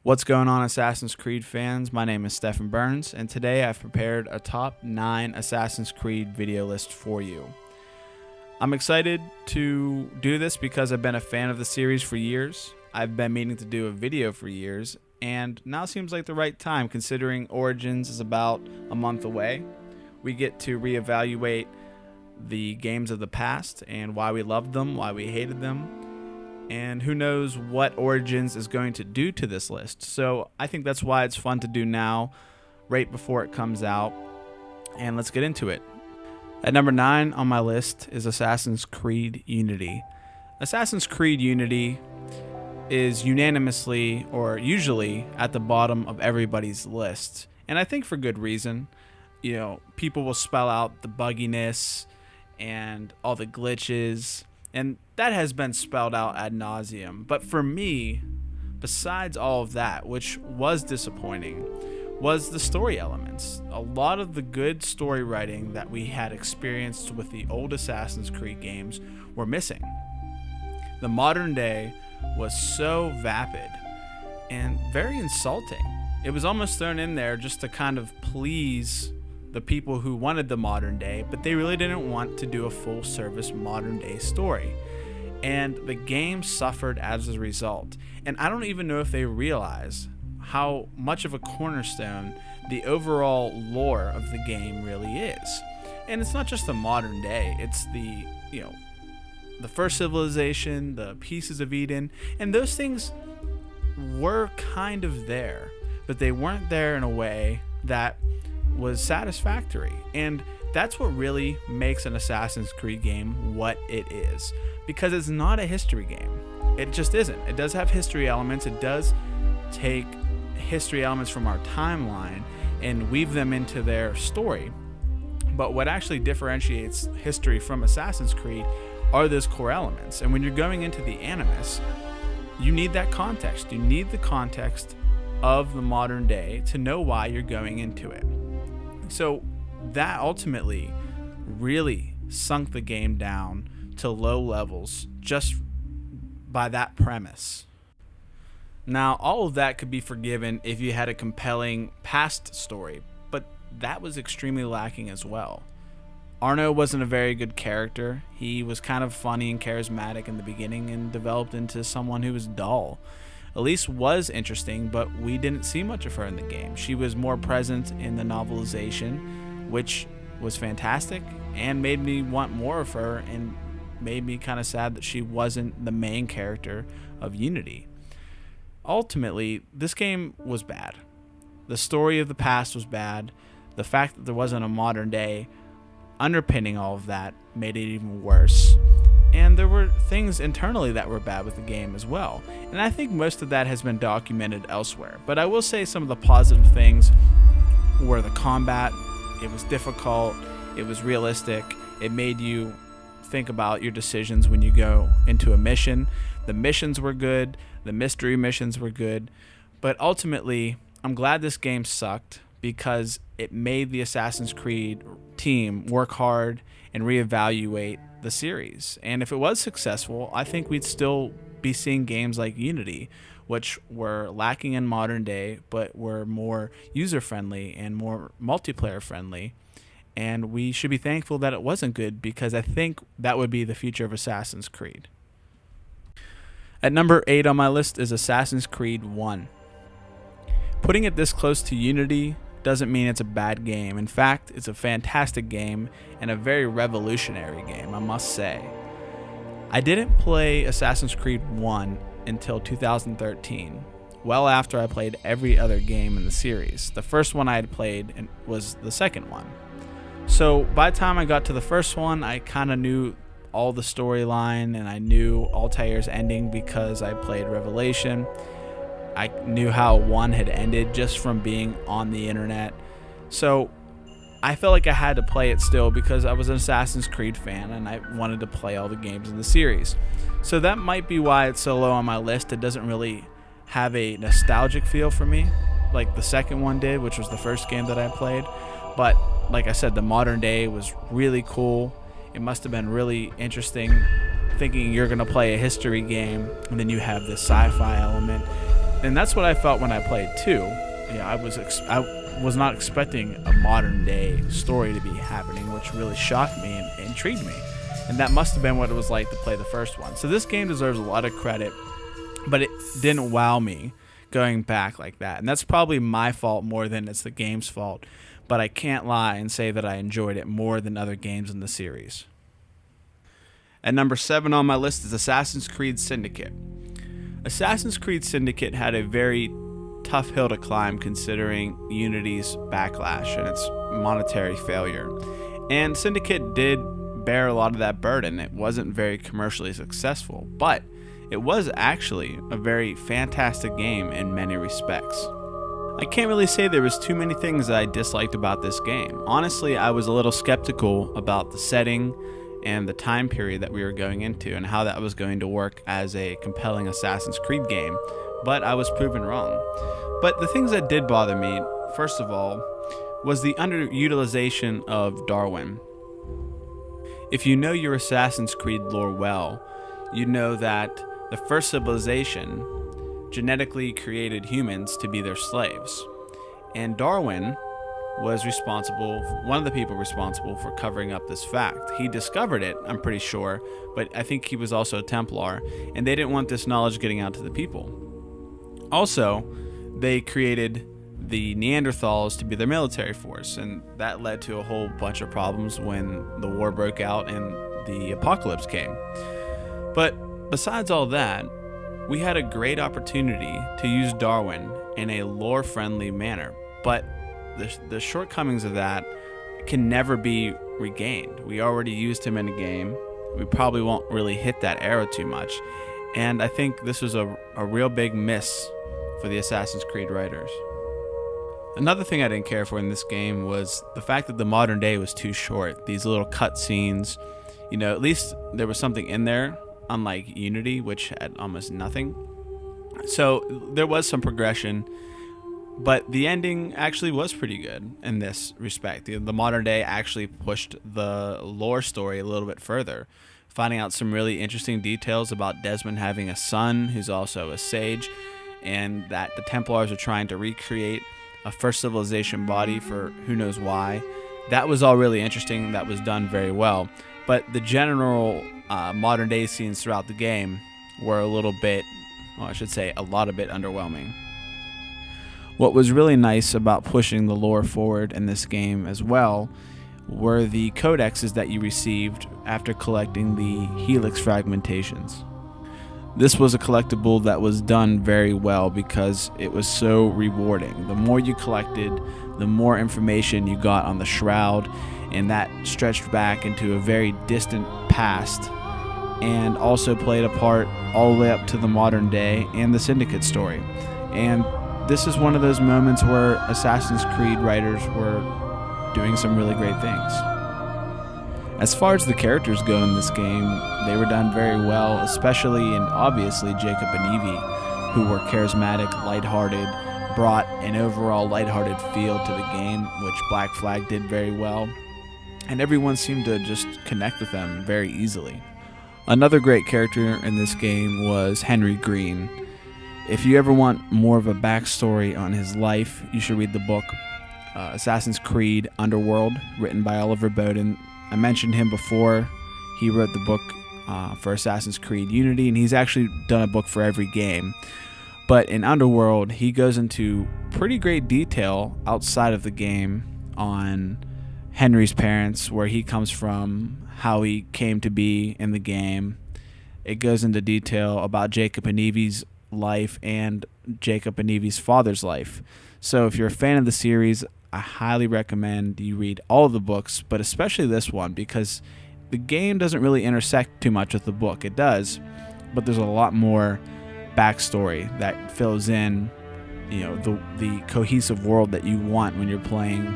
What's going on, Assassin's Creed fans? My name is Stephen Burns, and today I've prepared a top 9 Assassin's Creed video list for you. I'm excited to do this because I've been a fan of the series for years. I've been meaning to do a video for years, and now seems like the right time considering Origins is about a month away. We get to reevaluate the games of the past and why we loved them, why we hated them, and who knows what Origins is going to do to this list. So I think that's why it's fun to do now, right before it comes out. And let's get into it. At number 9 on my list is Assassin's Creed Unity. Assassin's Creed Unity is unanimously, or usually, at the bottom of everybody's list. And I think for good reason. You know, people will spell out the bugginess and all the glitches, and that has been spelled out ad nauseum. But for me, besides all of that, which was disappointing, was the story elements. A lot of the good story writing that we had experienced with the old Assassin's Creed games were missing. The modern day was so vapid and very insulting. It was almost thrown in there just to kind of please the people who wanted the modern day, but they really didn't want to do a full service modern day story. And the game suffered as a result. And I don't even know if they realize how much of a cornerstone the overall lore of the game really is. And it's not just the modern day, it's the first civilization, the pieces of Eden, and those things were kind of there, but they weren't there in a way that was satisfactory. And that's what really makes an Assassin's Creed game what it is, because it's not a history game. It just isn't. It does have history elements. It does take history elements from our timeline and weave them into their story. But what actually differentiates history from Assassin's Creed are those core elements. And when you're going into the Animus, you need that context. You need the context of the modern day to know why you're going into it. So that ultimately really sunk the game down to low levels just by that premise. Now, all of that could be forgiven if you had a compelling past story, but that was extremely lacking as well. Arno wasn't a very good character. He was kind of funny and charismatic in the beginning and developed into someone who was dull. Elise was interesting, but we didn't see much of her in the game. She was more present in the novelization, which was fantastic and made me want more of her and made me kind of sad that she wasn't the main character of Unity. Ultimately, this game was bad. The story of the past was bad. The fact that there wasn't a modern day underpinning all of that made it even worse. And there were things internally that were bad with the game as well. And I think most of that has been documented elsewhere. But I will say some of the positive things were the combat. It was difficult. It was realistic. It made you think about your decisions when you go into a mission. The missions were good. The mystery missions were good. But ultimately, I'm glad this game sucked because it made the Assassin's Creed team work hard and reevaluate the series. And if it was successful, I think we'd still be seeing games like Unity, which were lacking in modern day, but were more user-friendly and more multiplayer-friendly. And we should be thankful that it wasn't good, because I think that would be the future of Assassin's Creed. At number 8 on my list is Assassin's Creed 1. Putting it this close to Unity doesn't mean it's a bad game. In fact, it's a fantastic game and a very revolutionary game, I must say. I didn't play Assassin's Creed 1 until 2013, well after I played every other game in the series. The first one I had played was the second one. So by the time I got to the first one, I kind of knew all the storyline, and I knew Altair's ending because I played Revelation. I knew how 1 had ended just from being on the internet. So I felt like I had to play it still because I was an Assassin's Creed fan and I wanted to play all the games in the series. So that might be why it's so low on my list. It doesn't really have a nostalgic feel for me like the second one did, which was the first game that I played. But like I said, the modern day was really cool. It must have been really interesting thinking you're going to play a history game and then you have this sci-fi element. And that's what I felt when I played too. Yeah, I was not expecting a modern day story to be happening, which really shocked me and intrigued me. And that must have been what it was like to play the first one. So this game deserves a lot of credit, but it didn't wow me going back like that. And that's probably my fault more than it's the game's fault. But I can't lie and say that I enjoyed it more than other games in the series. At number 7 on my list is Assassin's Creed Syndicate. Assassin's Creed Syndicate had a very tough hill to climb considering Unity's backlash and its monetary failure. And Syndicate did bear a lot of that burden. It wasn't very commercially successful, but it was actually a very fantastic game in many respects. I can't really say there was too many things that I disliked about this game. Honestly, I was a little skeptical about the setting and the time period that we were going into and how that was going to work as a compelling Assassin's Creed game, but I was proven wrong. But the things that did bother me, first of all, was the underutilization of Darwin. If you know your Assassin's Creed lore well, you know that the first civilization genetically created humans to be their slaves. And Darwin was one of the people responsible for covering up this fact. He discovered it, I'm pretty sure, but I think he was also a Templar, and they didn't want this knowledge getting out to the people. Also, they created the Neanderthals to be their military force, and that led to a whole bunch of problems when the war broke out and the apocalypse came. But besides all that, we had a great opportunity to use Darwin in a lore-friendly manner, but the shortcomings of that can never be regained. We already used him in a game. We probably won't really hit that era too much, and I think this was a real big miss for the Assassin's Creed writers. Another thing I didn't care for in this game was the fact that the modern day was too short. These little cut scenes, at least there was something in there, unlike Unity, which had almost nothing. So there was some progression, but the ending actually was pretty good in this respect. The modern day actually pushed the lore story a little bit further, finding out some really interesting details about Desmond having a son who's also a sage, and that the Templars are trying to recreate a first civilization body for who knows why. That was all really interesting. That was done very well. But the general modern day scenes throughout the game were a lot of bit underwhelming. What was really nice about pushing the lore forward in this game as well were the codexes that you received after collecting the Helix fragmentations. This was a collectible that was done very well because it was so rewarding. The more you collected, the more information you got on the Shroud, and that stretched back into a very distant past and also played a part all the way up to the modern day and the Syndicate story. And this is one of those moments where Assassin's Creed writers were doing some really great things. As far as the characters go in this game, they were done very well, especially and obviously Jacob and Evie, who were charismatic, lighthearted, brought an overall lighthearted feel to the game, which Black Flag did very well, and everyone seemed to just connect with them very easily. Another great character in this game was Henry Green. If you ever want more of a backstory on his life, you should read the book Assassin's Creed Underworld, written by Oliver Bowden. I mentioned him before. He wrote the book for Assassin's Creed Unity, and he's actually done a book for every game. But in Underworld, he goes into pretty great detail outside of the game on Henry's parents, where he comes from, how he came to be in the game. It goes into detail about Jacob and Evie's life and Jacob and Evie's father's life. So if you're a fan of the series, I highly recommend you read all of the books, but especially this one, because the game doesn't really intersect too much with the book. It does, but there's a lot more backstory that fills in, the cohesive world that you want when you're playing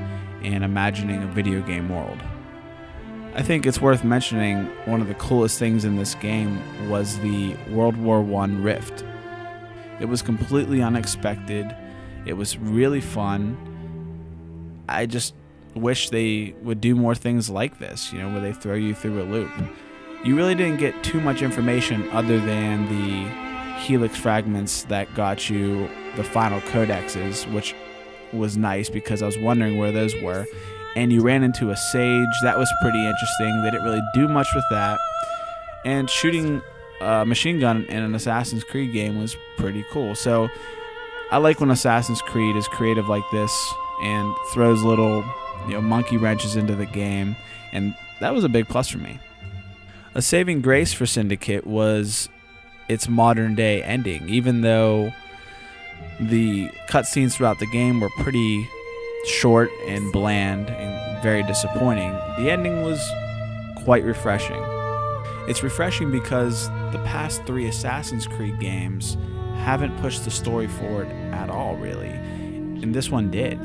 and imagining a video game world. I think it's worth mentioning one of the coolest things in this game was the World War I rift. It was completely unexpected. It was really fun. I just wish they would do more things like this, where they throw you through a loop. You really didn't get too much information other than the helix fragments that got you the final codexes, which was nice because I was wondering where those were. And you ran into a sage. That was pretty interesting. They didn't really do much with that. And shooting a machine gun in an Assassin's Creed game was pretty cool. So I like when Assassin's Creed is creative like this and throws little, monkey wrenches into the game, and that was a big plus for me. A saving grace for Syndicate was its modern day ending. Even though the cutscenes throughout the game were pretty short and bland and very disappointing, the ending was quite refreshing. It's refreshing because the past 3 Assassin's Creed games haven't pushed the story forward at all, really. And this one did,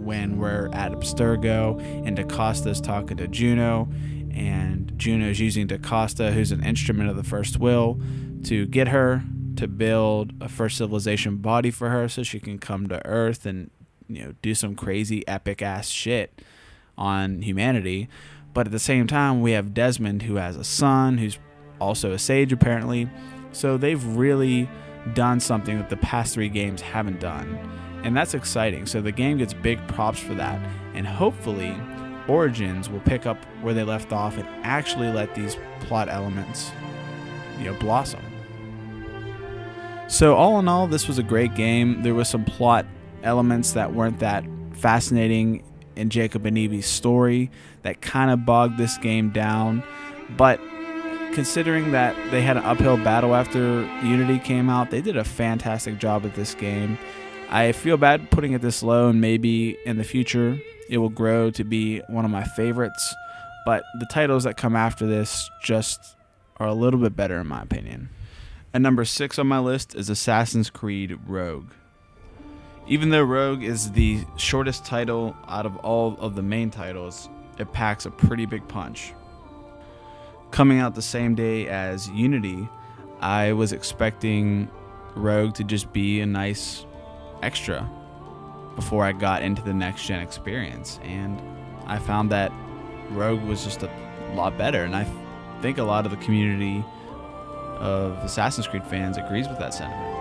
when we're at Abstergo and DaCosta's talking to Juno, and Juno's using DaCosta, who's an instrument of the First Will, to get her to build a First Civilization body for her so she can come to Earth and, do some crazy epic ass shit on humanity. But at the same time, we have Desmond, who has a son, who's also a sage apparently. So they've really done something that the past 3 games haven't done. And that's exciting. So the game gets big props for that. And hopefully, Origins will pick up where they left off and actually let these plot elements, blossom. So all in all, this was a great game. There was some plot elements that weren't that fascinating in Jacob and Evie's story that kind of bogged this game down. But considering that they had an uphill battle after Unity came out, they did a fantastic job at this game. I feel bad putting it this low, and maybe in the future it will grow to be one of my favorites. But the titles that come after this just are a little bit better in my opinion. And number 6 on my list is Assassin's Creed Rogue. Even though Rogue is the shortest title out of all of the main titles, it packs a pretty big punch. Coming out the same day as Unity, I was expecting Rogue to just be a nice extra before I got into the next gen experience, and I found that Rogue was just a lot better, and I think a lot of the community of Assassin's Creed fans agrees with that sentiment.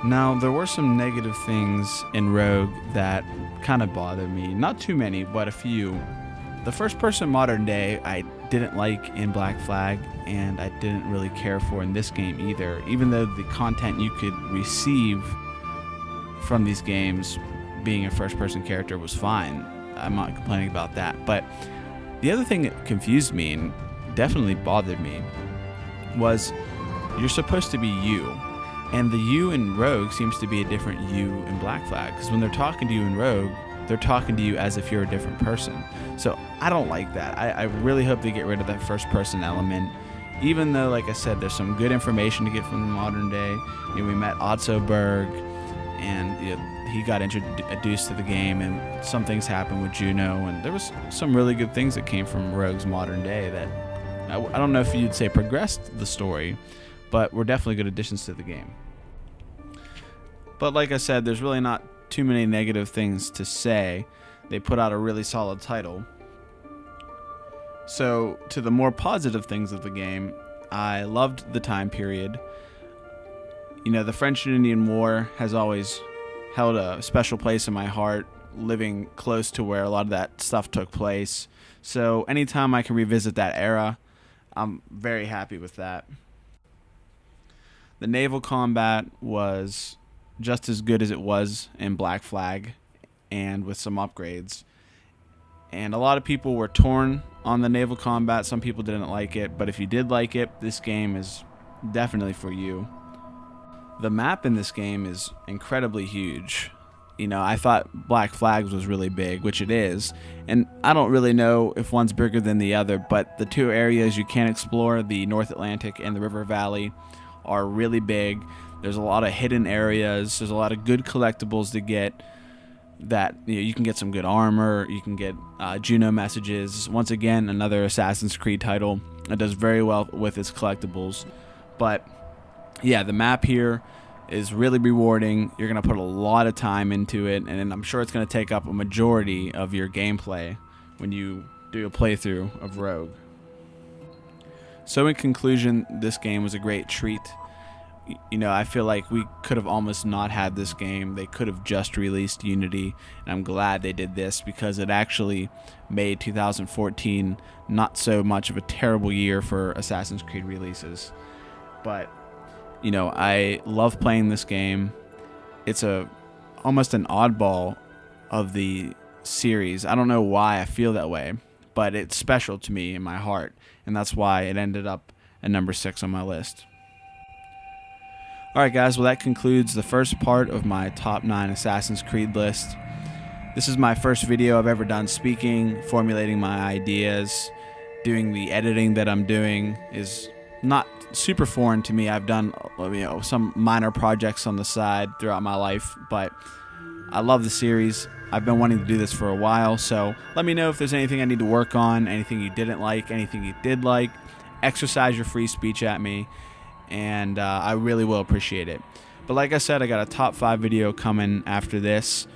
Now, there were some negative things in Rogue that kind of bothered me. Not too many, but a few. The first person modern day I didn't like in Black Flag, and I didn't really care for in this game either, even though the content you could receive from these games being a first person character was fine. I'm not complaining about that. But the other thing that confused me and definitely bothered me was you're supposed to be you, and the you in Rogue seems to be a different you in Black Flag, because when they're talking to you in Rogue, they're talking to you as if you're a different person. So I don't like that. I really hope they get rid of that first person element, even though, like I said, there's some good information to get from the modern day. We met Otso Berg, and he got introduced to the game, and some things happened with Juno, and there was some really good things that came from Rogue's modern day that I don't know if you'd say progressed the story, but were definitely good additions to the game. But like I said, there's really not too many negative things to say. They put out a really solid title. So to the more positive things of the game, I loved the time period. The French and Indian War has always held a special place in my heart, living close to where a lot of that stuff took place. So anytime I can revisit that era, I'm very happy with that. The naval combat was just as good as it was in Black Flag, and with some upgrades. And a lot of people were torn on the naval combat. Some people didn't like it, but if you did like it, this game is definitely for you. The map in this game is incredibly huge. I thought Black Flag was really big, which it is, and I don't really know if one's bigger than the other, but the 2 areas you can explore, the North Atlantic and the River Valley, are really big. There's a lot of hidden areas. There's a lot of good collectibles to get. That you can get some good armor. You can get Juno messages. Once again, another Assassin's Creed title that does very well with its collectibles. But yeah, the map here is really rewarding. You're going to put a lot of time into it, and I'm sure it's going to take up a majority of your gameplay when you do a playthrough of Rogue. So in conclusion, this game was a great treat. You know, I feel like we could have almost not had this game. They could have just released Unity, and I'm glad they did this because it actually made 2014 not so much of a terrible year for Assassin's Creed releases. But, you know, I love playing this game. It's almost an oddball of the series. I don't know why I feel that way, but it's special to me in my heart, and that's why it ended up at number 6 on my list. Alright guys, well that concludes the first part of my top 9 Assassin's Creed list. This is my first video I've ever done speaking, formulating my ideas. Doing the editing that I'm doing is not super foreign to me. I've done some minor projects on the side throughout my life, but I love the series. I've been wanting to do this for a while, so let me know if there's anything I need to work on, anything you didn't like, anything you did like. Exercise your free speech at me, and I really will appreciate it. But like I said, I got a top 5 video coming after this,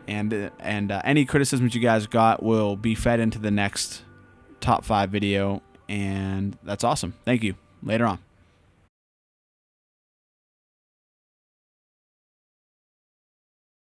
and any criticisms you guys got will be fed into the next top 5 video, and that's awesome. Thank you. Later on.